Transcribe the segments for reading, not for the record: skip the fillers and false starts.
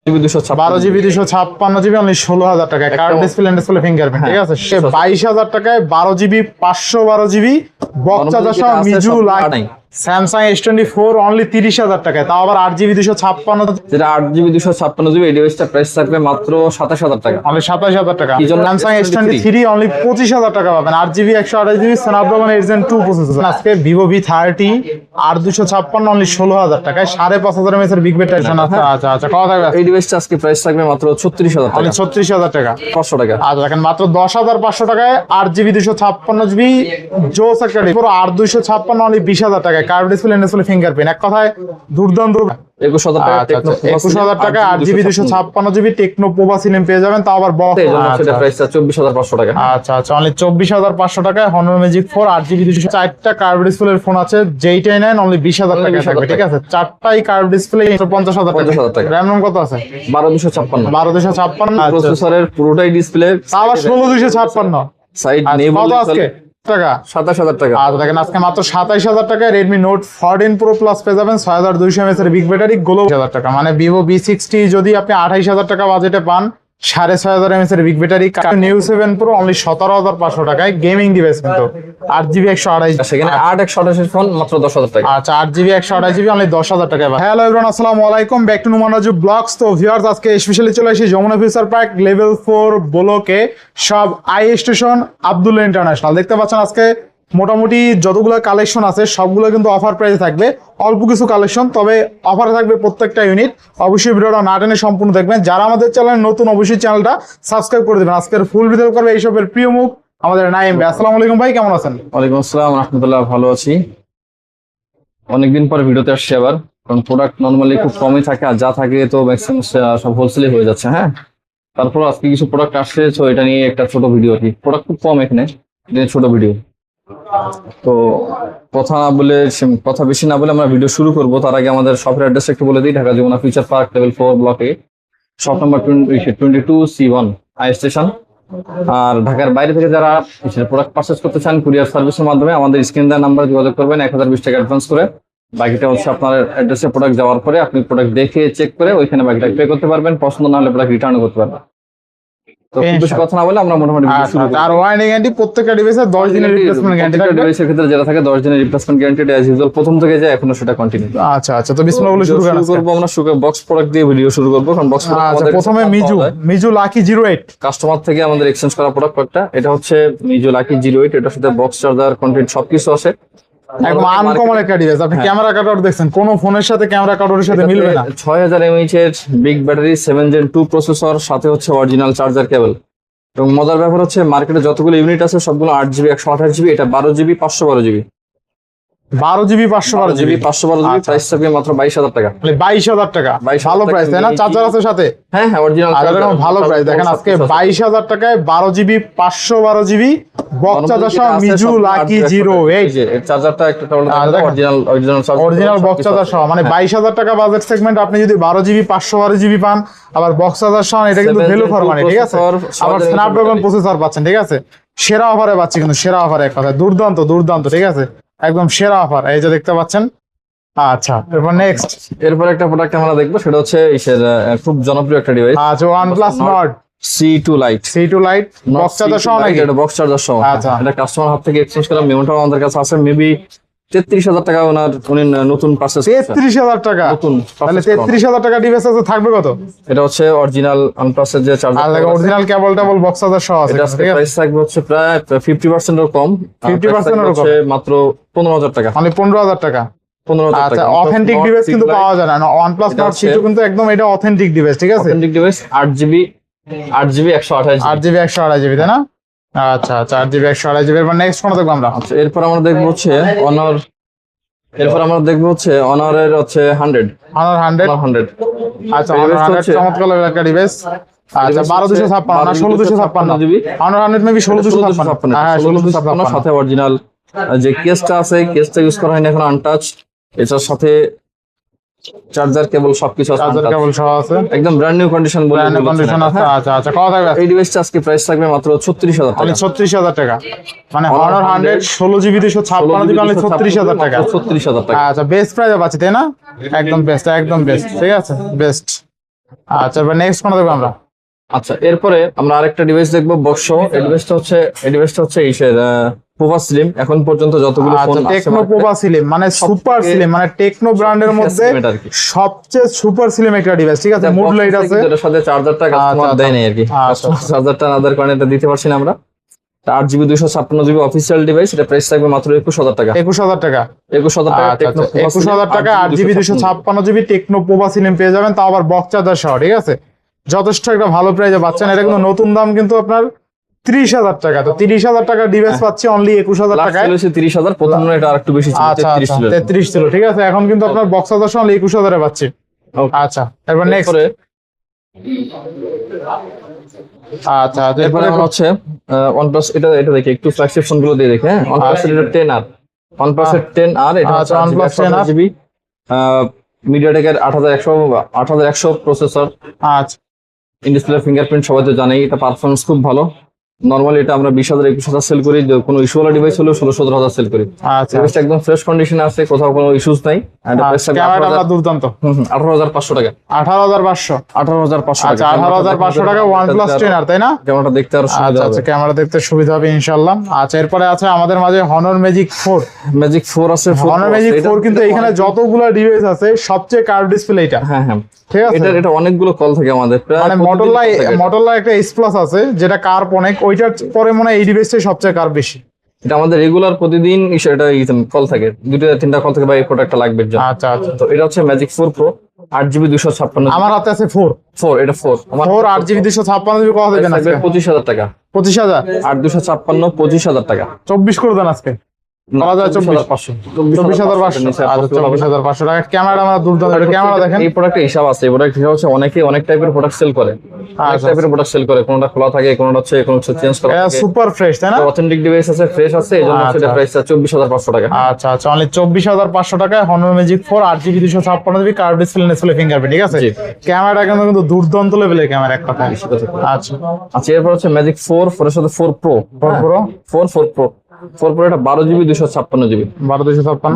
12GB 256GB only 16,000 টাকায়, curve display fingerprint, ঠিক আছে। 22,000 টাকায় 12GB 512GB বক্স চার্জার সহ Miju light Samsung S24 only 30,000 টাকায়, তাও আবার 8GB 256, যেটা 8GB 256GB। এই ডিভাইসটা প্রাইস থাকবে মাত্র 27,000 টাকা, অনলি 27,000 টাকা। স্যামসাং S23 অনলি 25,000 টাকা পাবেন, 8GB 128GB Snapdragon 8 Gen 2 processor. আজকে Vivo V30 8/256 অনলি 16,000 টাকায়, 5,500 mAh এর বিগ ব্যাটারি। আচ্ছা আচ্ছা, কত থাকবে এই ডিভাইসটা? আজকে প্রাইস থাকবে মাত্র 36,000 টাকা, 36,000 টাকা, 500 টাকা। আচ্ছা দেখেন, মাত্র 10,500 টাকায় 8GB 256GB জোস একটা পুরো 8/256 অনলি 20,000 টাকায়, কার্ভ ডিসপ্লে ফিঙ্গারপ্রিন্ট। এক কথায় দুর্দান্ত। 21,000 টাকা, 21,000 টাকা 8GB 256GB টেকনো পোভা সিনেম পেয়ে যাবেন, তাও আবার বক্স। সেটা প্রাইস 24,500 টাকা। আচ্ছা আচ্ছা, অনলি 24,500 টাকায় Honor Magic 4 8GB 204টা কার্ভ ডিসপ্লের ফোন আছে, যেইটাই নেন অনলি 20,000 টাকা থাকবে, ঠিক আছে। চারটাই কার্ভ ডিসপ্লে 50,000 টাকা। RAM ROM কত আছে? 12,256, 12,256। প্রসেসরের পুরোটাই ডিসপ্লে, আবার 16,256 সাইড নেই কত আজকে টাকা? 27,000 টাকা। আর দেখেন, আজকে মাত্র 27,000 টাকায় Redmi Note 14 Pro Plus পেয়ে যাবেন, 6,200 mAh এর বিগ ব্যাটারি, গ্লো 1,000 টাকা। মানে Vivo V60 যদি আপনি 28,000 টাকা বাজেটে পান, 6,500 mAh এর big battery, New 7 Pro only 17,500 টাকায়, গেমিং ডিভাইস কিন্তু 8GB 128। সেখানে 8/128 ফোন মাত্র 10,000 টাকা। আচ্ছা, 8GB 128GB অনলি 10,000 টাকায়। হ্যালো এভরিওয়ান, আসসালামু আলাইকুম, back to Numan Raju blogs. তো ভিউয়ার্স, আজকে স্পেশালি চলে এসেছি যমুনা ফিউচার পার্ক লেভেল 4 ব্লকে, সব আই স্টেশন আব্দুল্লাহ ইন্টারন্যাশনাল। দেখতে পাচ্ছেন আজকে মোটামুটি যতগুলো কালেকশন আছে সবগুলো কিন্তু অফার প্রাইসে থাকবে, অল্প কিছু কালেকশন, তবে অফারে থাকবে প্রত্যেকটা ইউনিট। অবশ্যই ভিডিওটা না টেনে সম্পূর্ণ দেখবেন। যারা আমাদের চ্যানেল নতুন, অবশ্যই চ্যানেলটা সাবস্ক্রাইব করে দেবেন। আজকের ফুল ভিডিও করবে এইসবের প্রিয় মুখ আমাদের নাইম ভাই। আসসালামু আলাইকুম ভাই, কেমন আছেন? ওয়ালাইকুম আসসালাম রাহমাতুল্লাহ, ভালো আছি। অনেকদিন পর ভিডিওতে আসছি আবার, কারণ প্রোডাক্ট নরমালি খুব কমই থাকে, আর যা থাকে তো ম্যাক্সিমাম সব হোলসেলে হয়ে যাচ্ছে। হ্যাঁ, তারপর আজকে কিছু প্রোডাক্ট আসছে, তো এটা নিয়ে একটা ছোট ভিডিও। আর কি প্রোডাক্ট খুব কম এখানে, ছোট ভিডিও। তো কথা বেশি না বলে আমরা ভিডিও শুরু করবো। তার আগে আমাদের শপের অ্যাড্রেস একটু বলে দিই। Dhaka Jamuna future park level 4 ব্লকে, shop number 22C1 I station. আর ঢাকার বাইরে থেকে যারা প্রোডাক্ট পারচেজ করতে চান কুরিয়ার সার্ভিসের মাধ্যমে আমাদের স্ক্রিন দেওয়া নাম্বারে যোগাযোগ করবেন 1,020 টাকা অ্যাডভান্স করে। বাকিটা হচ্ছে আপনার অ্যাড্রেসে প্রোডাক্ট যাওয়ার পরে আপনি প্রোডাক্ট দেখে চেক করে ওইখানে বাকিটা পে করতে পারবেন। পছন্দ না হলে প্রোডাক্ট রিটার্ন করতে পারবেন। তো খুব বেশি কথা না বলে আমরা মোটামুটি আর ওয়ারেন্টি গ্যারান্টি প্রত্যেকটা ডিভাইসে 10 দিনের রিপ্লেসমেন্ট গ্যারান্টি থাকবে। ডিভাইসের ক্ষেত্রে যেটা থাকে 10 দিনের রিপ্লেসমেন্ট গ্যারান্টি, অ্যাজ ইউজুয়াল প্রথম থেকে যায় এখনো সেটা কন্টিনিউ। আচ্ছা আচ্ছা, তো বিসমিল্লাহ বলে শুরু করব। আমরা বক্স প্রোডাক্ট দিয়ে ভিডিও শুরু করব, কারণ বক্স প্রোডাক্ট প্রথমে মিজু লাকি 08 কাস্টমার থেকে আমাদের এক্সচেঞ্জ করা প্রোডাক্টটা। এটা হচ্ছে মিজু লাকি 08। এটার সাথে বক্স চার্জার কন্টেন্ট সবকিছু আছে, একদম আনকমন একটা ডিভাইস। আপনি ক্যামেরা কাটার দেখছেন, কোন ফোনের সাথে ক্যামেরা কাটারের সাথে মিলবে না। 6000 mAh এর বিগ ব্যাটারি, 7 Gen 2 প্রসেসর, সাথে হচ্ছে অরিজিনাল চার্জার কেবল। এবং মজার ব্যাপার হচ্ছে মার্কেটে যতগুলো ইউনিট আছে সবগুলো 8GB 128GB, এটা 12GB 512GB। 12GB 512GB price থাকবে মাত্র 22,000 টাকা। 22,000 টাকা, ভালো প্রাইস তাই না? চার্জার আছে সাথে, হ্যাঁ হ্যাঁ, অরিজিনাল ভালো প্রাইস। দেখেন আজকে 22,000 টাকায় 12GB 512GB বক্স চার্জার সহ মিজু লাকি 08 এর চার্জারটা একটা অরিজিনাল বক্স চার্জার সহ। মানে 22,000 টাকা বাজেট সেগমেন্ট আপনি যদি 12GB 512GB পান, আবার বক্স চার্জার সহ, এটা কিন্তু ভ্যালু ফর মানি, ঠিক আছে। আবার স্ন্যাপড্রাগন প্রসেসর পাচ্ছেন, ঠিক আছে। সেরা অফারে পাচ্ছি কিন্তু, সেরা অফারে এক কথা, দুর্দান্ত দুর্দান্ত, ঠিক আছে, একদম সেরা অফার। এই যে দেখতে পাচ্ছেন। আচ্ছা, এরপর একটা প্রোডাক্ট আমরা দেখবো, সেটা হচ্ছে খুব জনপ্রিয় একটা ডিভাইস। আচ্ছা, OnePlus Nord C2 Lite box charger সহ নাকি? এটা বক্স চার্জার সহ। আচ্ছা, এটা কাস্টমার হাত থেকে এক্সচেঞ্জ করা, মেমোটাও আমাদের কাছে আছে। মেবি 33,000 টাকা উনি নতুন পারচেজ। 33,000 টাকা নতুন, তাহলে 33,000 টাকা ডিভাইস আছে, থাকবে কত? এটা হচ্ছে অরিজিনাল OnePlus এর যে চার্জার, আর অরিজিনাল কেবল বক্স চার্জার সহ আছে। এটা প্রাইস থাকবে হচ্ছে প্রায় 50% এর কম, 50% এর কম, মাত্র 15,000 টাকা, মানে 15,000 টাকা। আচ্ছা, অথেন্টিক ডিভাইস কিন্তু পাওয়া যায় না। OnePlus Nord C2 কিন্তু একদম এটা অথেন্টিক ডিভাইস, ঠিক আছে। অথেন্টিক ডিভাইস, 8GB 128GB, তাই না? আচ্ছা আচ্ছা, 8GB 128GB। এরপর নেক্সট কোন দেখব আমরা? আচ্ছা, এরপর আমরা দেখব হচ্ছে Honor। Honor-এর হচ্ছে 100। আচ্ছা, Honor 100 চমৎকার একটা ডিভাইস। আচ্ছা, 12,256 না 16,256 Honor 100 মেবি 16,256। হ্যাঁ, 16,256 সাথে অরিজিনাল যে কেসটা আছে, কেসটা ইউজ করা হয়নি এখন, আনটাচ। এটার সাথে চার্জার কেবল সবকিছু আছে, চার্জার কেবল সহ আছে, একদম ব্র্যান্ড নিউ কন্ডিশন আছে। আচ্ছা আচ্ছা, কত থাকবে এই ডিভাইসটা? আজকে প্রাইস থাকবে মাত্র 36,000 টাকা। 36,000 টাকা, মানে Honor 100 16GB 256GB 36,000 টাকা। 36,000 টাকা, আচ্ছা, বেস্ট প্রাইসে পাচ্ছি, তাই না? একদম বেস্ট, একদম বেস্ট, ঠিক আছে, বেস্ট। আচ্ছা, এবার নেক্সট কোনটা দেখবো আমরা? আচ্ছা, এরপরে আমরা আরেকটা ডিভাইস দেখবো বক্সো। এই ডিভাইসটা হচ্ছে ইসের পোভা স্লিম। এখন পর্যন্ত যতগুলো ফোন আচ্ছা, টেকনো পোভা স্লিম মানে সুপার স্লিম, মানে টেকনো ব্র্যান্ডের মধ্যে সবচেয়ে সুপার স্লিম একটা ডিভাইস, ঠিক আছে। মুড লাইট আছে, এটার সাথে চার্জারটা কাস্টমার দেয় নাই আর কি, চার্জারটা না দেওয়ার কারণে এটা দিতে পারছি না আমরা। 8GB 256GB অফিসিয়াল ডিভাইস, এটা প্রাইস থাকবে মাত্র 21000 টাকা। 21000 টাকা, 21000 টাকা। 21000 টাকা 8GB 256GB techno Pova slim পেয়ে যাবেন, তাও আবার বক্স চার্জার সহ, ঠিক আছে। যথেষ্ট একটা ভালো প্রাইসে পাচ্ছেন। এটা কিন্তু নতুন দাম কিন্তু আপনার 30000 টাকা। তো 30000 টাকা ডিভাইস পাচ্ছি অনলি 21000 টাকায়। 30000, প্রথম এটা আরেকটু বেশি ছিল, 33 ছিল, ঠিক আছে। এখন কিন্তু আপনার বক্স চার্জার সহ অনলি 21000 এ পাচ্ছি। আচ্ছা, এরপর নেক্সট। আচ্ছা, এরপরে আমরা হচ্ছে OnePlus, এটা দেখি একটু ফ্ল্যাগশিপ ফোন গুলো দিয়ে দেখি। হ্যাঁ, OnePlus এর 10R, OnePlus এর 10R, এটা হচ্ছে OnePlus 10GB মিডিয়াটেকের 8100 প্রসেসর। আচ্ছা, ইন ডিসপ্লে ফিঙ্গারপ্রিন্ট সবাই তো জানেই, এটা পারফরমেন্স খুব ভালো। নরমালি এটা আমরা 20000 21000 সেল করি, কোনো ইস্যু ওয়ালা ডিভাইস হলেও 16-17000 সেল করি। আচ্ছা, ডিভাইসটা একদম ফ্রেশ কন্ডিশনে আছে, কোথাও কোনো ইস্যুস নাই। ক্যামেরাটা দুর্দান্ত। 18500 টাকা। 18500 টাকা। 18500 টাকা OnePlus 10R, তাই না? ক্যামেরাটা দেখতে আরো সুবিধা হবে। আচ্ছা, ক্যামেরা দেখতে সুবিধা হবে ইনশাআল্লাহ। আচ্ছা, এরপরে আছে আমাদের মাঝে Honor Magic 4 আছে। Honor Magic 4 কিন্তু এখানে যতগুলো ডিভাইস আছে সবচেয়ে কার্ভ ডিসপ্লে এটা। হ্যাঁ, ঠিক আছে। এটা অনেকগুলো কল থাকে আমাদের, মানে Motorola একটা S Plus আছে যেটা কার্ভ অনেক, ওইটার পরে মনে হয় এই ডিভাইসটাই সবচেয়ে কার্ভ বেশি। এটা আমাদের রেগুলার প্রতিদিন এটা কল থাকে, 2-3টা কল থাকে, বা এই প্রোডাক্টটা লাগবে। আচ্ছা, তো এটা হচ্ছে Magic 4 Pro 8GB 256। আমার হাতে আছে 4, এটা 4 8GB 256GB কত দেবেন আজকে? 25000 টাকা। 25000 8 256 25000 টাকা। 24 করে দেন আজকে। 24500 24500 টাকা। ক্যামেরা আমরা দুর্দান্ত, ক্যামেরা দেখেন। এই প্রোডাক্টের হিসাব আছে, এই প্রোডাক্ট হিসাব হচ্ছে অনেকে অনেক টাইপের প্রোডাক্ট সেল করে, অনেক টাইপের প্রোডাক্ট সেল করে, কোনটা খোলা থাকে, কোনটা হচ্ছে চেঞ্জ করা থাকে। সুপার ফ্রেশ, তাই না? অথেন্টিক ডিভাইস আছে, ফ্রেশ আছে, এজন্য হচ্ছে এটা প্রাইস 24500 টাকা। আচ্ছা, অনলি 24500 টাকায় Honor Magic 4 8GB 256GB curve display fingerprint, ঠিক আছে। ক্যামেরাটা কিন্তু দুর্দান্ত লেভেলের ক্যামেরা, এক কথা। আচ্ছা, এরপর হচ্ছে Magic 4 এর সাথে 4 Pro 4 Pro এটা 12GB 256GB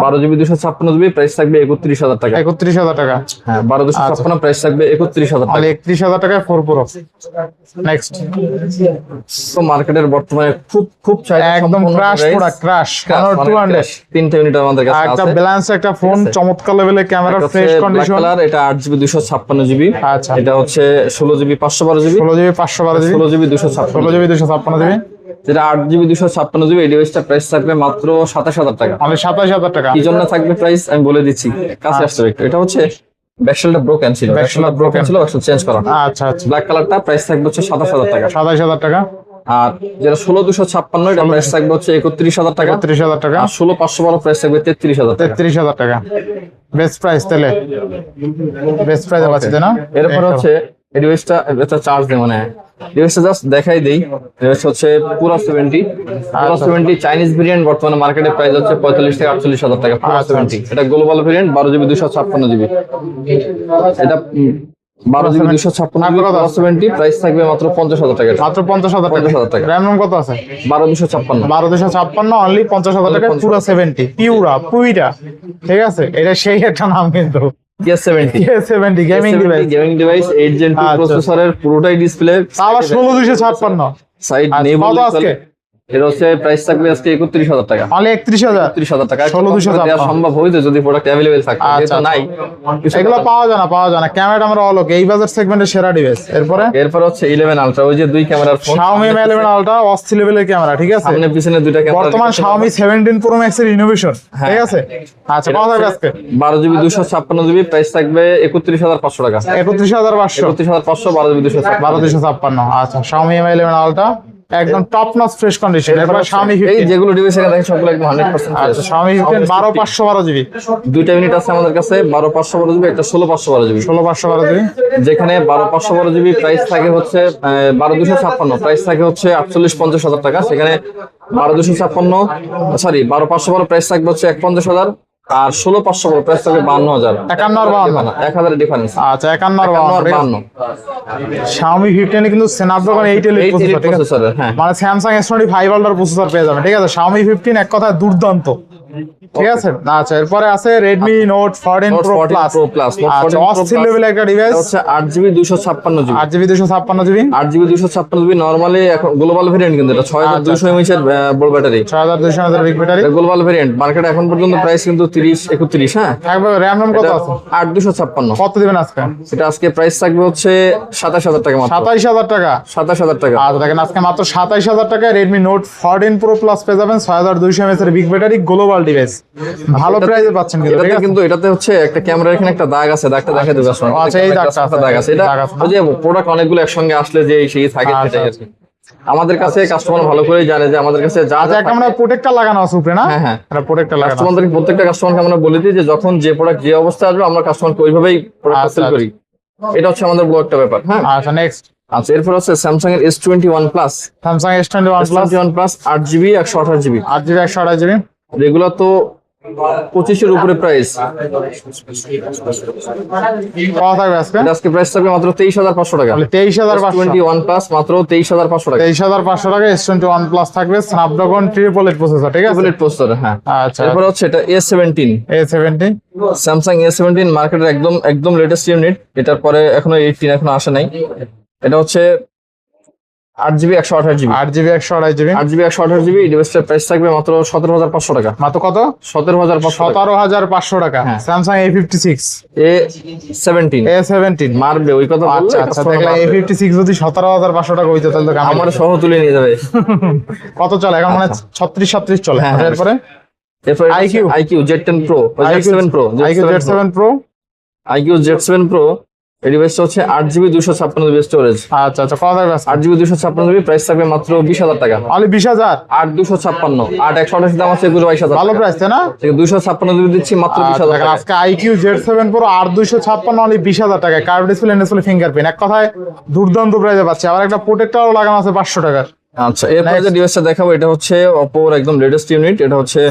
12GB 256GB price থাকবে 31000 টাকা। 31000 টাকা। হ্যাঁ, 1256 প্রাইস থাকবে 31000 টাকা। 31000 টাকায় 4 Pro। নেক্সট। তো মার্কেটের বর্তমানে খুব চাহিদা, একদম ক্রাশ প্রোডাক্ট, ক্রাশ Honor 200 তিনটা ইউনিট আমাদের কাছে আছে। একটা ব্যালেন্স একটা ফোন, চমৎকার লেভেলের ক্যামেরা, ফ্রেশ কন্ডিশন। এটা 8GB 256GB। আচ্ছা, এটা হচ্ছে 16GB 512GB 16GB 512GB 16GB 256GB 16GB 256GB। যেটা 8GB 256GB, এই ডিভাইসটা প্রাইস থাকবে মাত্র 27000 টাকা। মানে 27000 টাকা। কি জন্য থাকবে প্রাইস আমি বলে দিচ্ছি, কাছে আসতে একটু। এটা হচ্ছে ব্যাকশেলটা ব্রোকেন ছিল, ব্যাকশেল চেঞ্জ করা। আচ্ছা, ব্ল্যাক কালারটা প্রাইস থাকবে হচ্ছে 27000 টাকা। 27000 টাকা। আর যেটা 16256 এটা প্রাইস থাকবে হচ্ছে 31000 টাকা। 31000 টাকা। আর 16512 প্রাইস থাকবে 33000 টাকা। 33000 টাকা বেস্ট প্রাইস, তাহলে বেস্ট প্রাইস আছে না? এরপর হচ্ছে এই ডিভাইসটা, এটা চার্জ দেব না, ডিভাইসটা জাস্ট দেখাই দেই। ডিভাইস হচ্ছে পুরো 70 চাইনিজ ভেরিয়েন্ট, বর্তমানে মার্কেটে প্রাইস হচ্ছে 45 থেকে 48000 টাকা। পুরো 70 এটা গ্লোবাল ভেরিয়েন্ট 12GB 256GB। এটা 12GB 256GB প্রাইস থাকবে মাত্র 50000 টাকা। মাত্র 50000 টাকা। RAM ROM কত আছে? 12256 অনলি 50000 টাকা। পুরো 70 পুরা, ঠিক আছে। এটা সেই একটা নাম কিন্তু K70 গেমিং ডিভাইস 8 Gen 2 প্রসেসরের, পুরোটাই ডিসপ্লে, আবার 16256 সাইড নেই বলে আজকে। এর হচ্ছে প্রাইস থাকবে আজকে 31000 টাকা। অনলি 31000 টাকা। 16256 সম্ভব হইতো যদি প্রোডাক্ট अवेलेबल থাকে, যেটা নাই। এগুলো পাওয়া যায় না। ক্যামেরা আমরা অলোক এই বাজার সেগমেন্টের সেরা ডিভাইস। এরপর হচ্ছে 11 আলট্রা, ওই যে দুই ক্যামেরার ফোন, Xiaomi Mi 11 আলট্রা অস্থির লেভেলের ক্যামেরা, ঠিক আছে। সামনে পিছনে দুইটা ক্যামেরা। বর্তমান Xiaomi 17 Pro Max এর ইনোভেশন, ঠিক আছে। আচ্ছা, কত থাকবে আজকে? 12GB 256GB প্রাইস থাকবে 31500 টাকা। 31500 12GB 256। আচ্ছা, Xiaomi Mi 11 আলট্রা একদম টপ নচ ফ্রেশ কন্ডিশন। এরপর Xiaomi 15 এই যেগুলো ডিভাইস এখানে দেখেন সবগুলো একদম 100% ফ্রেশ। আচ্ছা, Xiaomi 15 12512GB দুইটা ইউনিট আছে আমাদের কাছে, 12512GB, একটা 16512GB। 16512GB যেখানে 12512GB প্রাইস থাকে হচ্ছে 12256, প্রাইস থাকে হচ্ছে 48-50000 টাকা। সেখানে 12512 প্রাইস থাকবে হচ্ছে 150000, আর 16500 বড় প্রাইস থাকবে 52000। 51 আর 52? 1000 ডিফারেন্স। আচ্ছা 51 আর 52। 52 Xiaomi 15 এ কিন্তু Snapdragon 8 এর প্রসেসর, ঠিক আছে? প্রসেসর, হ্যাঁ। মানে Samsung S25 Ultra প্রসেসর পেয়ে যাবেন, ঠিক আছে? Xiaomi 15 এক কথায় দুর্দান্ত, ঠিক আছে? আচ্ছা এরপরে আছে Redmi Note 14 Pro Plus। Pro Plus, Note 14 আচ্ছা Pro অস্থির Plus। লেভেল একটা ডিভাইস, এটা হচ্ছে 8GB 256GB। 8GB 256GB। 8GB 256GB normally এখন গ্লোবাল ভেরিয়েন্ট, কিন্তু এটা 6200 mAh এর বড় battery. 6200 mAh big battery, global variant. মার্কেটে এখন পর্যন্ত প্রাইস কিন্তু 30-31, হ্যাঁ। থাকবে RAM কত আছে? 8256। কত দিবেন আজকে? এটা আজকে প্রাইস থাকবে হচ্ছে 27000 টাকা মাত্র। 27000 টাকা। 27000 টাকা। আচ্ছা দেখেন আজকে মাত্র 27000 টাকায় Redmi Note 14 Pro Plus পেয়ে যাবেন, 6200 mAh এর বিগ ব্যাটারি গ্লোবাল ডিভাইস। ভালো প্রাইসে পাচ্ছেন কিন্তু, ঠিক এটাতে আছে? কিন্তু এটাতে হচ্ছে একটা ক্যামেরার এখানে একটা দাগ আছে, দাগটা দেখা দেবে আসলে। আচ্ছা, এই দাগটা আছে। দাগ আছে। এটা দাগ আছে না? ওই যে প্রোডাক্ট অনেকগুলো একসঙ্গে আসলে যে সেই থাকে আচ্ছা, সেটাই আর কি। আমাদের কাছে কাস্টমার ভালো করেই জানে যে আমাদের কাছে যা আচ্ছা যা একটা আমরা প্রোটেক্টর লাগানো আছে উপরে, না? হ্যাঁ, হ্যাঁ। এটা প্রোটেক্টর লাগানো আছে। কাস্টমারদের প্রত্যেকটা কাস্টমারকে আমরা বলে দিই যে যখন যে প্রোডাক্ট যে অবস্থা আসবে আমরা কাস্টমারকে ওইভাবেই প্রোডাক্ট আচ্ছা, সেল করি। এটা হচ্ছে আমাদের বড় একটা ব্যাপার, হ্যাঁ। আচ্ছা নেক্সট আচ্ছা এরপর হচ্ছে স্যামসাং এর S21 plus. Samsung S21 Plus S21 plus 8GB 128GB। 8GB 128GB। এগুলো তো 25 এর উপরে প্রাইস। কত থাকবে আজকে? এটা আজকে প্রাইস থাকবে মাত্র 23500 টাকা। তাহলে 23500। S21 প্লাস মাত্র 23500 টাকা। 23500 টাকা S21 Plus থাকবে, Snapdragon 888 প্রসেসর, ঠিক আছে? ট্যাবলেট প্রসেসর, হ্যাঁ। আচ্ছা এরপর হচ্ছে এটা A17। A70। স্যামসাং A17 মার্কেটের একদম একদম লেটেস্ট ইউনিট। এটার পরে এখনো 18 এখনো আসে নাই। এটা হচ্ছে 8GB 128GB। 8GB 128GB। 8GB 128GB। এই ডিভাইসটার প্রাইস থাকবে মাত্র 17500 টাকা। মাত্র কত? 17500 টাকা। 17500 টাকা। হ্যাঁ। Samsung A56। A17 A17 মারবে ওই কথা বললে। আচ্ছা আচ্ছা দেখলে A56 যদি 17500 টাকা হইতো তাহলে তো কামাল। আমার সহ তুলে নিয়ে যাবে। কত চলে এখন? মানে 36 চলে। হ্যাঁ, হ্যাঁ। এরপরে এরপর IQ Z10 Pro, Z7 Pro, IQ Z7 Pro। IQ Z7 Pro। এই ডিভাইসটা হচ্ছে 8GB 256GB স্টোরেজ। আচ্ছা আচ্ছা কত থাকবে আজকে? 8GB 256GB প্রাইস থাকবে মাত্র 20000 টাকা। অনলি 20000। 8256 8 128 দাম আছে 22000 ভালো প্রাইস তাই না? 256GB দিচ্ছি মাত্র 20000 দেখেন টাকা। আজকে IQ Z7 Pro 8256 অনলি 20000 টাকা। কার্ভ ডিসপ্লে, ডিসপ্লে ফিঙ্গারপ্রিন্ট, এক কথায় দুর্দান্ত প্রাইসে পাচ্ছে। আবার একটা প্রোটেক্টরও লাগানো আছে 500 টাকা। আচ্ছা এরপরে যে ডিভাইসটা দেখাবো এটা হচ্ছে Oppo এর একদম লেটেস্ট ইউনিট। এটা হচ্ছে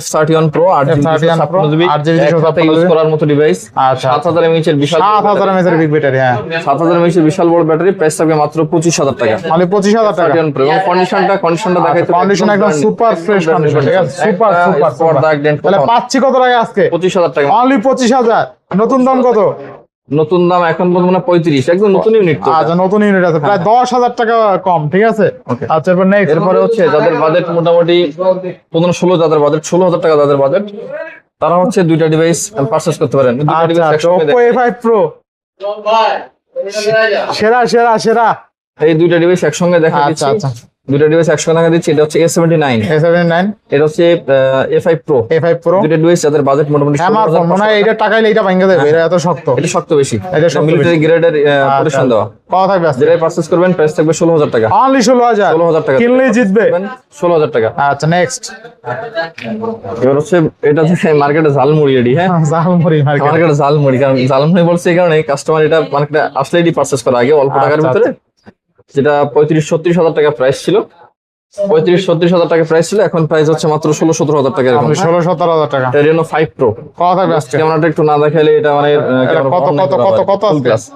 F31 Pro 8GB 256GB 8GB use করার মতো ডিভাইস। আচ্ছা 7000 mAh এর বিশাল 7000 mAh এর বিগ ব্যাটারি, হ্যাঁ 7000 mAh এর বিশাল বড় ব্যাটারি। প্রাইস থাকবে মাত্র 25000 টাকা। অনলি 25000 টাকা। 31 Pro এবং কন্ডিশনটা দেখাইতে কন্ডিশন একদম সুপার ফ্রেশ কন্ডিশন, ঠিক আছে? সুপার সুপার স্পট দাগ ডেন্ট তাহলে পাচ্ছি কত টাকা আজকে? 25000 টাকা। অনলি 25000। নতুন দাম কত? নতুন দাম এখন বর্তমানে 35, একদম নতুন ইউনিট তো। আচ্ছা নতুন ইউনিট আছে প্রায় 10000 টাকা কম, ঠিক আছে? আচ্ছা এরপর নেক্সট। এরপরে হচ্ছে যাদের বাজেট মোটামুটি 15-16, যাদের বাজেট 16000 টাকা, যাদের বাজেট তারা হচ্ছে দুইটা ডিভাইস পারচেজ করতে পারেন। দুইটা আচ্ছা ডিভাইস আচ্ছা একসঙ্গে Oppo A5 Pro সেরা সেরা সেরা। এই দুইটা ডিভাইস একসঙ্গে দেখা আচ্ছা দিচ্ছি। আচ্ছা দুইটা ডিভাইস একসঙ্গে দেখা দিচ্ছি। এটা হচ্ছে A79, A79, এটা হচ্ছে A5 Pro। A5 Pro। দুইটা ডিভাইস যাদের বাজেট মোটামুটি আমার ফোন 16000 মনে হয় এটা টাকাইলে এটা ভাঙা যাবে, এটা এত শক্ত। এটা শক্ত বেশি, এটা শক্ত মিলিটারি গ্রেডের প্রোটেকশন দেওয়া। কত থাকবে আজকে? যেটাই পারচেজ করবেন প্রাইস থাকবে 16000 টাকা। অনলি 16000। 16000 টাকা কিনলেই জিতবে। 16000 টাকা। আচ্ছা নেক্সট। এবার হচ্ছে এটা হচ্ছে মার্কেটে ঝালমুড়ি রেডি, হ্যাঁ জালমুড়ি মার্কেট। মার্কেটে ঝালমুড়ি, কারণ ঝালমুড়ি বলছে এই কারণে কাস্টমার এটা মার্কেটে আসলেই পারচেজ করা আগে অল্প টাকার আচ্ছা, ভিতরে, যেটা 35-36 হাজার টাকা প্রাইস ছিল। 35-36 হাজার টাকা প্রাইস ছিল, এখন প্রাইস হচ্ছে মাত্র 16-17 হাজার টাকা এরকম। 16-17 টাকা। Reno 5 Pro। কত থাকবে আজকে? ক্যামেরাটা একটু না দেখাইলে এটা মানে কত কত কত কত আছে?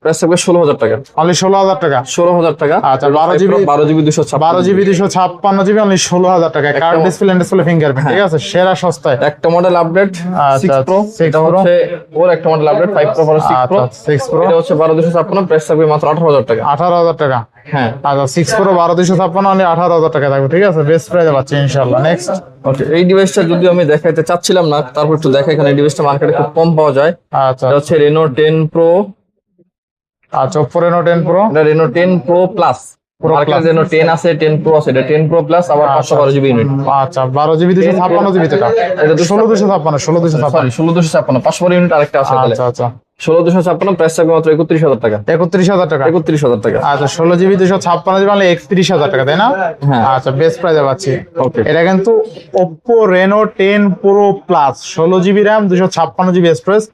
প্রাইস থাকবে 16000 টাকা। অনলি 16000 টাকা। 16000 টাকা। আচ্ছা 12GB 12GB 256GB অনলি 16000 টাকা। কার্ভ ডিসপ্লে, ডিসপ্লে ফিঙ্গারপ্রিন্ট, ঠিক আছে? সেরা সস্তায়। একটা মডেল আপডেট 6 Pro। এটা হচ্ছে ওর একটা model update 5 Pro 6 Pro। 6 Pro এটা হচ্ছে 12256, প্রাইস থাকবে মাত্র 18000 টাকা। 18000 টাকা। হ্যাঁ আচ্ছা 6 Pro 12256 অনলি 18000 টাকা থাকবে, ঠিক আছে? বেস্ট প্রাইসে পাচ্ছি ইনশাআল্লাহ। নেক্সট। ওকে, এই ডিভাইসটা যদি আমি দেখাইতে চাচ্ছিলাম না, তারপর একটু দেখা, এখানে এই ডিভাইসটা মার্কেটে খুব কম পাওয়া যায়। আচ্ছা এটা হচ্ছে Reno 10 Pro। আচ্ছা Oppo Reno 10 Pro। এটা Reno 10 Pro Plus। মার্কেটে Reno 10 আছে, 10 Pro আছে, এটা 10 Pro Plus আবার 512GB ইউনিট। আচ্ছা 12GB 256GB টাকা। এটা 16256 সরি 16256 512 ইউনিট আরেকটা আছে তাহলে। আচ্ছা আচ্ছা 16256, প্রাইস থাকবে মাত্র 31000 টাকা। 31000 টাকা। 31000 টাকা। আচ্ছা 16GB 256GB মানে 31000 টাকা, তাই না? হ্যাঁ। আচ্ছা বেস্ট প্রাইসে পাচ্ছি। ওকে, এটা কিন্তু Oppo Reno 10 Pro Plus 16GB RAM 256GB storage.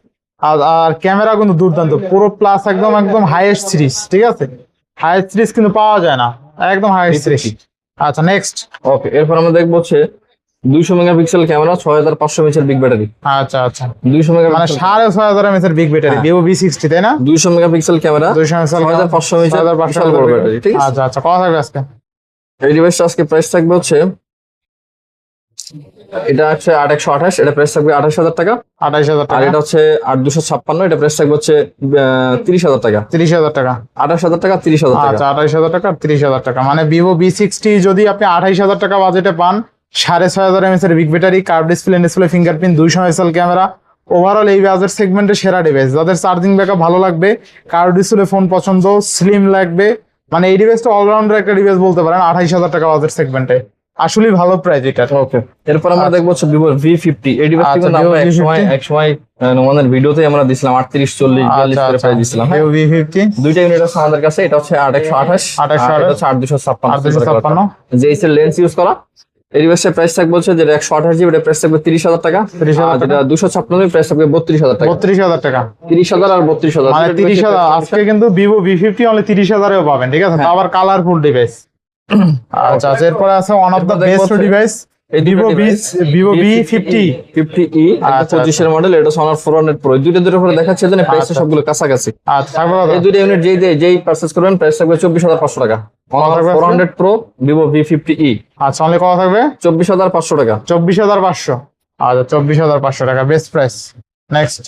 আর ক্যামেরা কিন্তু দুর্দান্ত, পুরো প্লাস একদম একদম হাইয়েস্ট সিরিজ, ঠিক আছে? হাইয়েস্ট সিরিজ কিন্তু পাওয়া যায় না, একদম হাইয়েস্ট সিরিজ। আচ্ছা নেক্সট। ওকে, এরপর আমরা দেখবো হচ্ছে 200 megapixel camera, 6500 mAh big battery. আচ্ছা আচ্ছা, 200 মানে মেগাপিক্সেল 6500 mAh বিগ ব্যাটারি, হ্যাঁ। ভিভো V60 তাই না? 200 মেগাপিক্সেল ক্যামেরা, 200 6500 mAh 6500 বিশাল বড় ব্যাটারি, ঠিক আছে। আচ্ছা আচ্ছা, কত থাকবে আজকে? এই ডিভাইসটা আজকে প্রাইস থাকবে হচ্ছে, এটা হচ্ছে 8128, এটা প্রাইস থাকবে 28000 টাকা। 28000 আর টাকা। এটা হচ্ছে 8256, এটা প্রাইস থাকবে হচ্ছে 30000 টাকা। 30000 টাকা। 28000 টাকা, 30000 টাকা। আচ্ছা, 28000 টাকা আর 30000 টাকা, মানে ভিভো V60 যদি আপনি 28000 টাকা বাজেটে পান, 6500 mAh এর big battery, curve display fingerprint, 200 megapixel camera, overall এই বাজেট সেগমেন্টে সেরা ডিভাইস। যাদের চার্জিং ব্যাকআপ ভালো লাগবে, কার্ভ ডিসপ্লে ফোন পছন্দ, স্লিম লাগবে, মানে এই ডিভাইসটা অলরাউন্ডার একটা ডিভাইস বলতে পারেন 28000 টাকা বাজেট সেগমেন্টে। আসলে ভালো প্রাইস এটা। ওকে, এরপর আমরা দেখবো হচ্ছে ভিভো V50। এই ডিভাইসটা আচ্ছা, কিন্তু আমরা Vivo V50 এক সময় আমাদের ভিডিওতে আমরা দিছিলাম 38, 40, 42 করে প্রাইস দিছিলাম। হ্যাঁ, ভিভো V50 দুইটা ইউনিট আছে আমাদের কাছে। এটা হচ্ছে 8128, 8128, এটা হচ্ছে 8256। 8256। যে এর লেন্স ইউজ করা। এই ডিভাইসের প্রাইস থাকবে হচ্ছে, যেটা 128 জিবি, এটা প্রাইস থাকবে 30000 টাকা। 30000 আর যেটা 256 প্রাইস থাকবে 32000 টাকা। 32000 টাকা, 30000 আর 32000, মানে 30000। আজকে কিন্তু ভিভো V50 অনলি 30000 এও পাবেন, ঠিক আছে, হ্যাঁ। আবার কালারফুল ডিভাইস। আচ্ছা আচ্ছা, এরপরে আছে one of the best device, এই ভিভো ভিভো V50। 50e, আচ্ছা, 25 এর মডেল। এটা Honor 400 Pro। দুইটা করে দেখাচ্ছে, যেন প্রাইসটা আচ্ছা। সবগুলো কাছাকাছি। আচ্ছা, থাকবে কত? এই দুইটা ইউনিট যেই পারচেজ করবেন, প্রাইস থাকবে 24500 টাকা। Honor থাকবে আজকে? 400 Pro, ভিভো V50e, আচ্ছা, অনলি কত থাকবে? 24500 টাকা। 24500। আচ্ছা, 24500 টাকা বেস্ট প্রাইস। নেক্সট।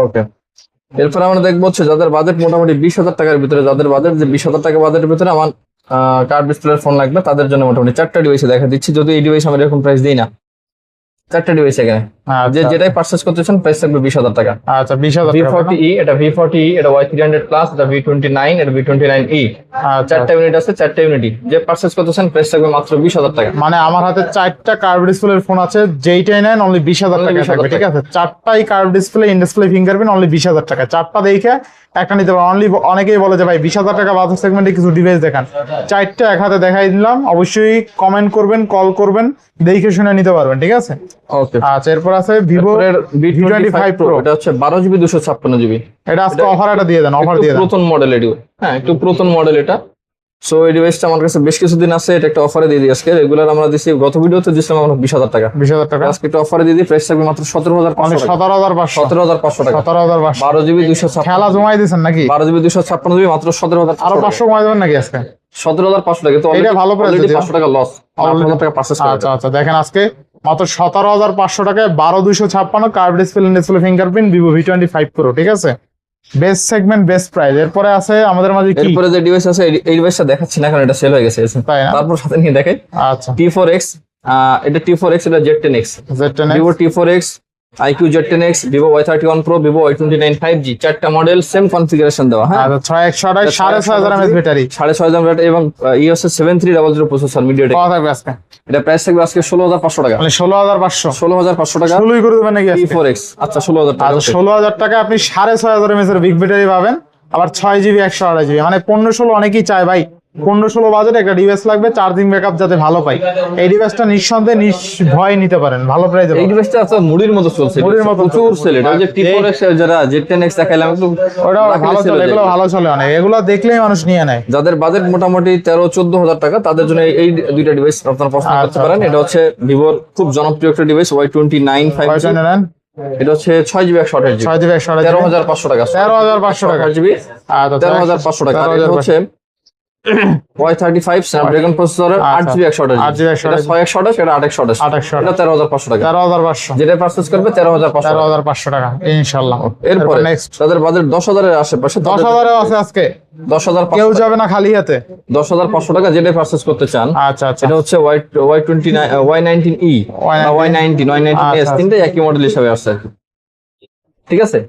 ওকে, এরপর আমরা দেখবো হচ্ছে যাদের বাজেট মোটামুটি 20000 টাকার ভিতরে, যাদের বাজেট যে 20000 টাকা বাজেটের ভিতরে আমার কার্ভ ডিসপ্লের ফোন লাগবে, তাদের জন্য মোটামুটি 4টা ডিভাইসে দেখা দিচ্ছি। যদি এই ডিভাইস আমরা এরকম প্রাইস দিই না, 4টা ডিভাইস এখানে, যে আচ্ছা যেটাই পারচেজ করতে চান, প্রাইস থাকবে 20000 টাকা। আচ্ছা, 20000 টাকা। V40e, এটা V40e, এটা Y300 প্লাস, এটা V29, এটা V29e। আচ্ছা, 4টা ইউনিট আছে, 4টা ইউনিটই যে পারচেজ করতে চান, প্রাইস থাকবে মাত্র 20000 টাকা। মানে আমার হাতে 4টা কার্ভ ডিসপ্লের ফোন আছে, যেইটাই নেন অনলি 20000 টাকা 20,000 থাকবে, ঠিক আছে। 4টাই curve display, in display fingerprint, only 20000 টাকা। 4টা দেখে একটা নিতে পারেন অনলি। অনেকেই বলে যে ভাই 20000 টাকা বাজেট সেগমেন্টে কিছু ডিভাইস দেখান, 4টা এক হাতে দেখাই দিলাম। অবশ্যই কমেন্ট করবেন, কল করবেন, দেখে শুনে নিতে পারবেন, ঠিক আছে। ওকে, আচ্ছা, এরপর আছে ভিভো V25 Pro। এটা হচ্ছে 12 জিবি 256 জিবি। এটা আজকে অফার একটা দিয়ে দেন, অফার দিয়ে দেন। পুরাতন মডেল এডিও, হ্যাঁ একটু পুরাতন মডেল এটা। সো এই ডিভাইসটা আমার কাছে বেশ কিছুদিন আছে, এটা একটা অফারে দিয়ে দিই আজকে। রেগুলার আমরা দিছি, গত ভিডিওতে দিছিলাম আমরা 20000 টাকা। 20000 টাকা, আজকে একটা অফারে দিয়ে দিই, প্রাইস থাকবে মাত্র 17500 টাকা। 17500। 17500 টাকা। 17500। 12 জিবি 256, খেলা জমাই দিয়েছেন নাকি? 12 জিবি 256 জিবি মাত্র 17500। আরো 500 কমাই দেবেন নাকি আজকে? 17500 টাকা। তো এটা ভালো price দিয়েছে। 500 টাকা লস, 8000 টাকা পারচেজ করে। আচ্ছা আচ্ছা, দেখেন আজকে মাত্র 17500 টাকায় 12256 curve display fingerprint Vivo V25 Pro, ঠিক আছে। Best segment, best price. এরপরে আছে আমাদের মাঝে কি? এরপরে যে ডিভাইস আছে, এই ডিভাইসটা দেখাচ্ছি না কারণ এটা সেল হয়ে গেছে। তাই না? তারপর সাথে নিয়ে দেখাই আচ্ছা, T4X, এটা T4X, এটা Z10X, Z10X, Vivo T4X, IQ Z10X, Vivo Y31 Pro, Vivo Y29 5G, 4টা মডেল, সেম কনফিগারেশন দেওয়া। হ্যাঁ, আচ্ছা, 6128, 6500 mAh ব্যাটারি, 6500 ব্যাটারি এবং হচ্ছে 7300 প্রসেসর মিডিয়াটেক। কত থাকবে আজকে? এটা প্রাইস থাকবে আজকে 16500 টাকা। মানে 16500। 16500 টাকা। 16ই করে দেবেন নাকি আজকে? T4X, আচ্ছা 16000 টাকা। আচ্ছা, 16000 টাকা আপনি 6500 mAh এর বিগ ব্যাটারি পাবেন, আবার 6GB 128GB, মানে 15-16 অনেকেই চায় ভাই 15-16 বাজেট একটা ডিভাইস লাগবে, চার্জিং ব্যাকআপ যাতে ভালো পাই। এই ডিভাইসটা নিঃসন্দেহে নির্ভয় নিতে পারেন, ভালো প্রাইসে। এই ডিভাইসটা আছে মুড়ির মতো চলছে, মুড়ির মতো প্রচুর সেল। এটা ওই যে T4X যারা Z10X দেখাইলাম, একটু ওটা ভালো চলে, এগুলো ভালো চলে অনেক, এগুলো দেখলেই মানুষ নিয়ে নেয়। যাদের বাজেট মোটামুটি 13-14 টাকা, তাদের জন্য এই দুইটা ডিভাইস আপনারা পছন্দ করতে পারেন। এটা হচ্ছে ভিভোর খুব জনপ্রিয় একটা ডিভাইস, Y29 5G। এটা হচ্ছে 6GB 128GB, 6GB 128GB, 13500 টাকা। 13500 টাকা। 8GB, 13500 টাকা। আর এটা হচ্ছে Y35 স্ন্যাপড্রাগন প্রসেসরের 8GB 128GB। 8GB 128GB, এটা 6128, এটা 828। 828, এটা 13500 টাকা। 13500, যেটা পারচেজ করবে 13500 টাকা। 13500 টাকা ইনশাআল্লাহ। এরপরে নেক্সট তাদের বাজেট 10000 এর আশেপাশে, 10000 আছে আজকে, 10500 কেউ যাবে না খালি হাতে। 10500 টাকা যেটা পারচেজ করতে চান। আচ্ছা আচ্ছা, এটা হচ্ছে Y19E, Y19S, আচ্ছা। তিনটে একই মডেল হিসেবে আসছে আর কি। ঠিক আছে,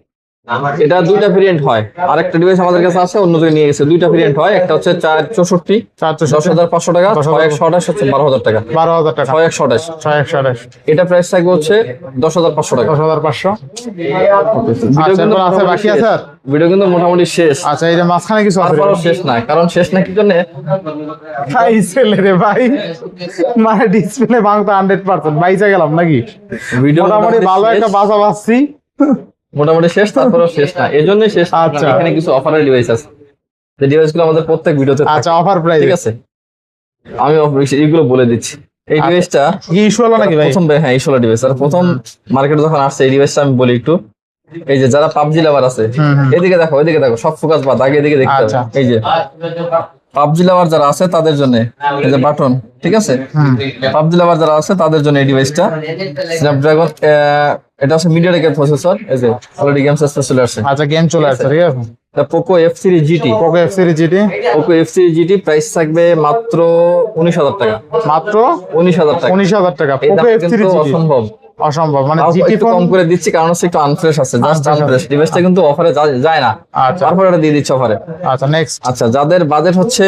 এটা দুইটা ভেরিয়েন্ট হয়। আরেকটা ডিভাইস আমাদের কাছে আছে, অন্য জায়গায় নিয়ে গেছে। দুইটা ভেরিয়েন্ট হয়, একটা হচ্ছে 464, 10500 টাকা, 6128 হচ্ছে 12000 টাকা। 12000 টাকা, 6128, 6128, এটা প্রাইস থাকবে হচ্ছে 10500 টাকা। 10500। ভিডিও আচ্ছা, কিন্তু এরপর আছে মোটামুটি বাকি আছে আর? ভিডিও কিন্তু মোটামুটি শেষ। আচ্ছা, এই যে মাঝখানে কিছু আছে? তারপরও শেষ না, কারণ শেষ না কি জন্য, ভাই ছেলে রে ভাই, মানে ডিসপ্লে ভাঙতে 100% বাইচা গেলাম নাকি? ভিডিও মোটামুটি ভালো শেষ। একটা বাঁচা বাঁচছি। মোটামুটি শেষ, তারপরও শেষ না, এই জন্যই শেষ না। আচ্ছা। এখানে কিছু অফারের ডিভাইস আছে, যে ডিভাইসগুলো আমাদের প্রত্যেক ভিডিওতে থাকে। আচ্ছা, অফার প্রাইস। ঠিক আছে, আমি এইগুলো বলে দিচ্ছি। এই ডিভাইসটা কি ইস্যু হলো নাকি ভাই? প্রথম হ্যাঁ এই 16 ডিভাইস আর প্রথম মার্কেটে যখন আসছে এই ডিভাইসটা আমি বলি একটু, এই যে যারা পাবজি লাভার আছে এদিকে দেখো এদিকে দেখো, সব ফোকাস বাদ আগে এদিকে দেখতে হবে। এই যে পাবজি লাভার যারা আছে তাদের জন্য এই যে বাটন, ঠিক আছে, পাবজি লাভার যারা আছে তাদের জন্য এই ডিভাইসটা স্ন্যাপড্রাগন, এটা হচ্ছে মিডিয়াটেকের প্রসেসর, এই যে অলরেডি গেম সাসপেন্স চলে আসছে। আচ্ছা গেম চলে আসছে, ঠিক আছে। Poco F series GT, Poco F series GT, Poco F series GT price থাকবে মাত্র 19,000 টাকা, মাত্র 19,000 টাকা। 19,000 টাকা এই পোকো দাম এফ সিরিজ কিন্তু জিটি, অসম্ভব, অসম্ভব। মানে তাও জিটি একটু ফোন কম করে দিচ্ছি কারণ হচ্ছে একটু আনফ্রেশ আছে, জাস্ট আচ্ছা, আনফ্রেশ। ডিভাইসটা কিন্তু অফারে যায় না, আচ্ছা তারপর এটা দিয়ে দিচ্ছে অফারে। আচ্ছা নেক্সট। আচ্ছা, যাদের বাজেট হচ্ছে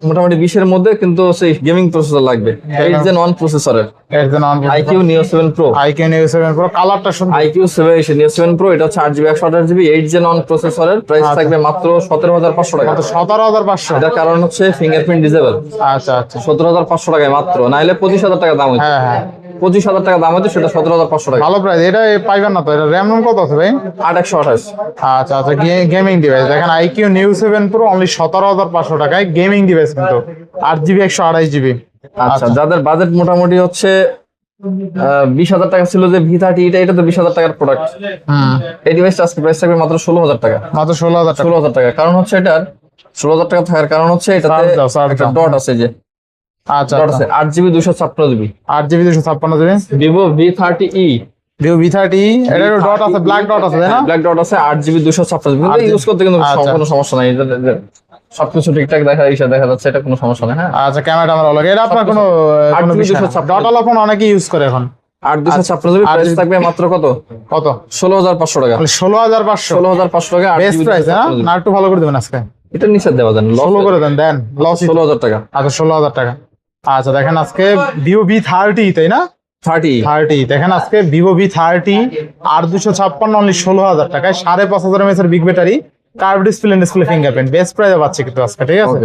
মোটামুটি 20 এর মধ্যে কিন্তু সেই গেমিং প্রসেসর লাগবে, 8 Gen 1 প্রসেসরের এর জন্য IQ Neo 7 Pro, IQ Neo 7 pro, কালারটা সুন্দর। IQ 7 Neo 7 Pro, এটা হচ্ছে 8GB 128GB 8 Gen 1 প্রসেসরের, প্রাইস থাকবে মাত্র 17,500 টাকা। কত? 17,500। এটার কারণ হচ্ছে ফিঙ্গারপ্রিন্ট ডিসেবল। আচ্ছা আচ্ছা 17,500 টাকায় মাত্র, নাইলে 25,000 টাকা দাম হইতো। হ্যাঁ হ্যাঁ 25,000 টাকা দাম হইতো, সেটা 17,500 টাকা। ভালো প্রাইস। এটা পাইবেন না তো? এটা র্যাম রোম কত আছে ভাই? 8/128। আচ্ছা আচ্ছা গেমিং ডিভাইস দেখেন, আইকিউ নিউ 7 প্রো অনলি 17,500 টাকায় গেমিং ডিভাইস, কিন্তু 8GB 128GB। আচ্ছা, যাদের বাজেট মোটামুটি হচ্ছে 20,000 টাকা ছিল যে V30, এটা তো 20,000 টাকার প্রোডাক্ট। এই ডিভাইসটা আজকে প্রাইস থাকবে মাত্র 16,000 টাকা, মাত্র 16,000 টাকা। 16,000 টাকা। কারণ হচ্ছে এটার 16,000 টাকা থাকার কারণ হচ্ছে এটাতে একটা ডট আছে, যে আচ্ছা ডট আছে 8GB 256GB 8GB 256GB Vivo V30e, Vivo V30, এটা ডট আছে, ব্ল্যাক ডট আছে তাই না? ব্ল্যাক ডট আছে 8GB 256GB, কিন্তু ইউজ করতে কিন্তু আচ্ছা। কোনো সমস্যা নাই, সবকিছু ঠিকঠাক দেখা যাচ্ছে, এটা কোনো সমস্যা নেই। হ্যাঁ, আচ্ছা ক্যামেরা আমার লাগে, এটা আপনার কোনো 8GB ডট আলা ফোন অনেকে ইউজ করে এখন। 8/256GB প্রাইস থাকবে মাত্র কত? কত? 16,500 টাকা। 16,500 16,500 টাকা, বেস্ট প্রাইস হ্যাঁ না? একটু ভালো করে দেবেন আজকে, এটা নিচে দেওয়া যান, 16 করে দেন, দেন লস। 16,000 টাকা। আচ্ছা 16,000 টাকা। আচ্ছা দেখেন আজকে ভিভো V30 তাই না? 30 দেখেন আজকে ভিভো V30 8/256 অনলি 16,000 টাকায়, 5,500 mAh এর big battery, curve display fingerprint, best প্রাইসে পাচ্ছি কিন্তু আজকে, ঠিক আছে?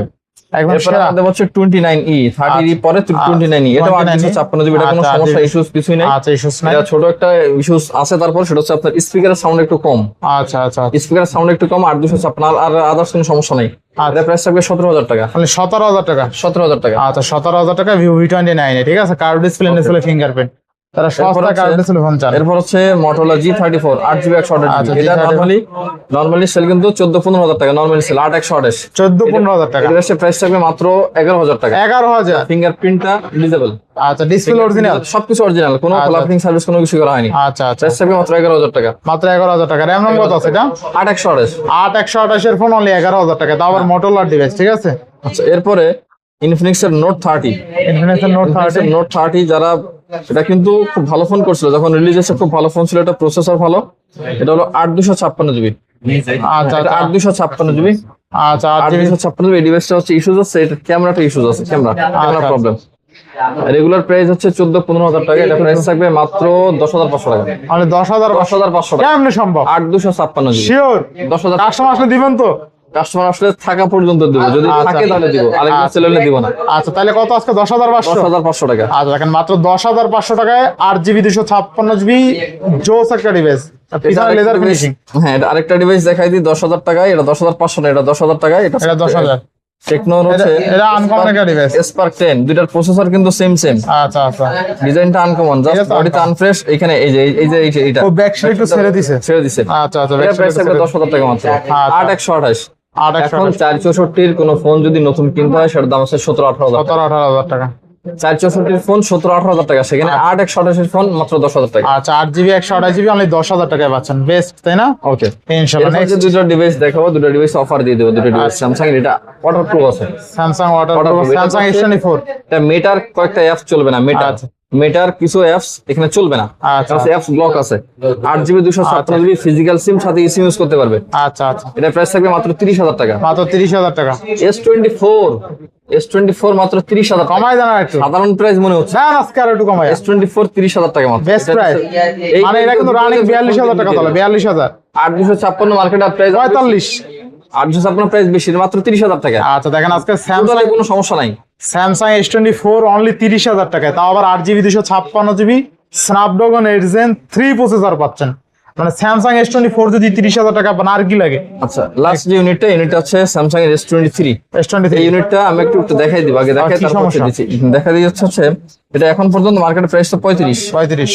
একদম এরপরে সেরা। আমাদের হচ্ছে 29e, 30 এর পরে 29e, এটা 856GB, এটা কোনো আচ্ছা, সমস্যা ইস্যুস কিছুই নাই। আচ্ছা ইস্যুস নাই। এটা ছোট একটা ইস্যুস আছে, তারপর সেটা হচ্ছে আপনার স্পিকারের সাউন্ড একটু কম, আচ্ছা আচ্ছা স্পিকারের সাউন্ড একটু কম, 8/256, আর আদার্স কোনো সমস্যা নাই। এটা প্রাইস থাকবে 17,000 টাকা, মানে 17,000 টাকা। 17,000 টাকা। আচ্ছা 17,000 টাকা ভিভো V29, ঠিক আছে, কার্ভ ডিসপ্লে ফিঙ্গারপ্রিন্ট, তারা সস্তা কার্ভ ডিসপ্লে ফোন চান। এরপর হচ্ছে Motorola G34 8GB 128GB, আচ্ছা, এটা G34 নরমালি সেল কিন্তু 14-15,000 টাকা, নরমালি সেল 8/128, 14-15,000 টাকা। এটা প্রাইস থাকবে মাত্র 11,000 টাকা। 11,000। ফিঙ্গারপ্রিন্টটা ডিসেবল, আচ্ছা ডিসপ্লে অরিজিনাল, সবকিছু অরিজিনাল, কোনো কলাপিং সার্ভিস কোনো কিছু করা হয়নি। আচ্ছা আচ্ছা প্রাইস থাকবে মাত্র 11,000 টাকা, মাত্র 11,000 টাকা। র্যাম রোম কত আছে এটা? 8/128। 8/128 এর ফোন অনলি 11,000 টাকা, তাও আবার মোটরোলার ডিভাইস, ঠিক আছে? আচ্ছা, এরপরে Infinix এর Note 30, ইনফিনিক্স নোট 30। Note 30 যারা, এটা কিন্তু খুব ভালো ফোন করছিল যখন রিলিজ হয়েছে, খুব ভালো ফোন ছিল, এটা প্রসেসর ভালো, এটা হলো 8/256GB, আচ্ছা এটা 8/256GB, আচ্ছা 8GB। 8/256GB। এই ডিভাইসটা হচ্ছে ইস্যুস আছে, এটা ক্যামেরাটা ইস্যুস আছে, ক্যামেরা আচ্ছা। প্রবলেম। রেগুলার প্রাইস হচ্ছে 14-15,000 টাকা, এটা প্রাইস থাকবে মাত্র 10,500 টাকা, মানে 10,500 টাকা। কেমনে সম্ভব? 8/256GB, sure 10,000। কাস্টমার আসলে দিবেন তো? কাস্টমার আসলে থাকা পর্যন্ত দিব, যদি আচ্ছা। থাকে তাহলে দিব, আরেকবার সেল হলে দিব না। আচ্ছা তাহলে কত আজকে? 10,500। 10,500 টাকা। আচ্ছা দেখেন মাত্র 10,500 টাকায় 8GB 256GB জোস একটা ডিভাইস, পিছনে লেজার ফিনিশিং। হ্যাঁ, এটা আরেকটা ডিভাইস দেখাই দিই 10,000 টাকায়, এটা 10,500 না, এটা 10,000 টাকায়, এটা এটা 10,000। টেকনোর হচ্ছে এটা আনকমন একটা ডিভাইস। Spark 10, দুইটার প্রসেসর কিন্তু সেম, আচ্ছা আচ্ছা ডিজাইনটা আনকমন, এটা জাস্ট তো বডিতে আনফ্রেশ, এখানে এইটা ও ব্যাক সাইড একটু ছেড়ে দিছে। ছেড়ে দিছে। আচ্ছা আচ্ছা এটা প্রাইস থাকবে 10,000 টাকা মাত্র, 8/128। এখন 464 কোনো ফোন যদি নতুন কিনতে হয়, সেটার দাম আছে 17-18,000 টাকা। 17-18,000 টাকা। 464 ফোন 17-18,000 টাকা, সেখানে 8/128 ফোন মাত্র 10,000 টাকা। আচ্ছা 8GB 128GB অনলি 10,000 টাকায় পাচ্ছেন, বেস্ট তাই না? ওকে, ইনশাআল্লাহ। এরপর যে দুটো ডিভাইস দেখাবো, দুটো ডিভাইস অফার দিয়ে দেবো, দুটো ডিভাইস স্যামসাং এর, এটা ওয়াটারপ্রুফ আছে, Samsung waterproof, Waterproof, Samsung S24। এটা মেটার কয়েকটা অ্যাপস চলবে না, আচ্ছা। মেটার কিছু অ্যাপস এখানে চলবে না, আচ্ছা। অ্যাপস ব্লক আছে। 8GB 256GB ফিজিক্যাল সিম সাথে ইসিম ইউজ করতে পারবে। আচ্ছা আচ্ছা এটা প্রাইস থাকবে মাত্র 30,000 টাকা। মাত্র 30,000 টাকা। S24 মাত্র 30,000 টাকা। কমাই দেন আরেকটু। সাধারণ প্রাইস মনে হচ্ছে, না আজকে আর একটু কমাই। S24 30,000 টাকা মাত্র, বেস্ট প্রাইস, মানে এটা কিন্তু রানিং 42,000 টাকা তাহলে 42,000। 8,256 মার্কেট প্রাইস 45। 8,256 প্রাইস বেশি, মাত্র 30,000 টাকা। আচ্ছা দেখেন আজকে স্যামসাং কোনো সমস্যা নাই, স্যামসাং S24 অনলি 30,000 টাকায়, তাও আবার 8GB 256GB Snapdragon 8 Gen 3 processor পাচ্ছেন। মানে স্যামসাং S24 যদি 30,000 টাকা পান আর কি লাগে? আচ্ছা, লাস্ট যে ইউনিটটা হচ্ছে স্যামসাং এর S23। S23 এই ইউনিটটা আমি একটু দেখাই দিব, আগে দেখাই কি তারপর সমস্যা? দিচ্ছি। দেখা হচ্ছে এটা এখন পর্যন্ত মার্কেট প্রাইস তো 35। 35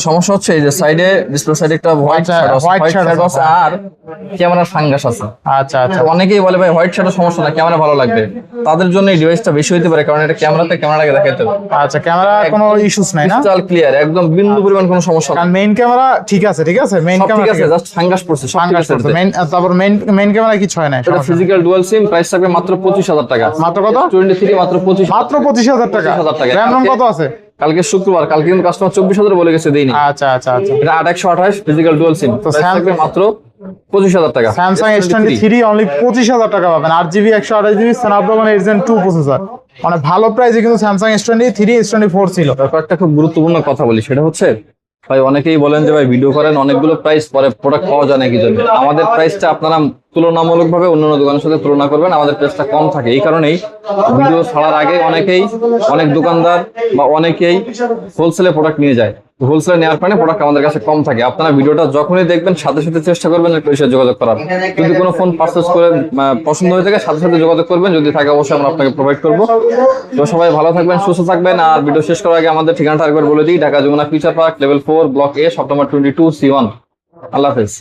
সমস্যা হচ্ছে এই যে সাইডে, ডিসপ্লে সাইডে একটা হোয়াইট আচ্ছা, white shadow আছে আর ক্যামেরার ফাঙ্গাস আছে। আচ্ছা আচ্ছা অনেকেই বলে ভাই হোয়াইট শ্যাডো সমস্যা না, ক্যামেরা ভালো লাগবে, তাদের জন্য এই ডিভাইসটা বেশি হইতে পারে, কারণ এটা ক্যামেরাটাকে দেখাইতে হবে আচ্ছা, ক্যামেরা কোনো ইস্যুস নাই না? ক্রিস্টাল ক্লিয়ার, একদম বিন্দু পরিমাণ কোনো সমস্যা না। কারণ মেইন ক্যামেরা ঠিক আছে মেইন সব ঠিক ক্যামেরা আছে, জাস্ট ফাঙ্গাস পড়ছে, সব ঠিক আছে। মেইন, তারপর মেইন ক্যামেরা কিছু হয় না। এটা ফিজিক্যাল ডুয়াল সিম, প্রাইস থাকবে মাত্র 25,000 টাকা। মাত্র কত? 23 মাত্র 25। মাত্র 25,000 টাকা। 25,000 টাকা। RAM কত আছে? কালকে শুক্রবার, কালকে কিন্তু কাস্টমার 24,000 বলে গেছে, দেইনি। আচ্ছা আচ্ছা আচ্ছা এটা 8128 ফিজিক্যাল ডুয়াল সিম, তো প্রাইস থাকবে মাত্র 25,000 টাকা। স্যামসাং S23 অনলি 25,000 টাকা পাবেন। 8GB 128GB Snapdragon 8 Gen 2 processor, মানে ভালো প্রাইসে কিন্তু স্যামসাং S23 S24 ছিল। তারপর একটা খুব গুরুত্বপূর্ণ কথা বলি, সেটা হচ্ছে ভাই অনেকেই বলেন যে ভাই ভিডিও করেন অনেকগুলো প্রাইস, পরে প্রোডাক্ট পাওয়া যায় না কি জন্য? আমাদের প্রাইসটা আপনারা তুলনামূলকভাবে অন্যান্য দোকানের সাথে তুলনা করবেন, আমাদের প্রাইসটা কম থাকে। এই কারণেই ভিডিও ছাড়ার আগে অনেক দোকানদার বা অনেকেই হোলসেলে প্রোডাক্ট নিয়ে যায়। হোলসেলে নেওয়ার কারণে প্রোডাক্ট আমাদের কাছে কম থাকে। আপনারা ভিডিওটা যখনই দেখবেন সাথে সাথে চেষ্টা করবেন একটু এসে যোগাযোগ করার। যদি কোনো ফোন পারচেজ করে পছন্দ হয়ে থাকে সাথে সাথে যোগাযোগ করবেন, যদি থাকে অবশ্যই আমরা আপনাকে প্রোভাইড করবো। তো সবাই ভালো থাকবেন, সুস্থ থাকবেন। আর ভিডিও শেষ করার আগে আমাদের ঠিকানাটা আরেকবার বলে দিই, Dhaka Jamuna future park, level 4, block A, shop number 22 C1। আল্লাহ হাফেজ।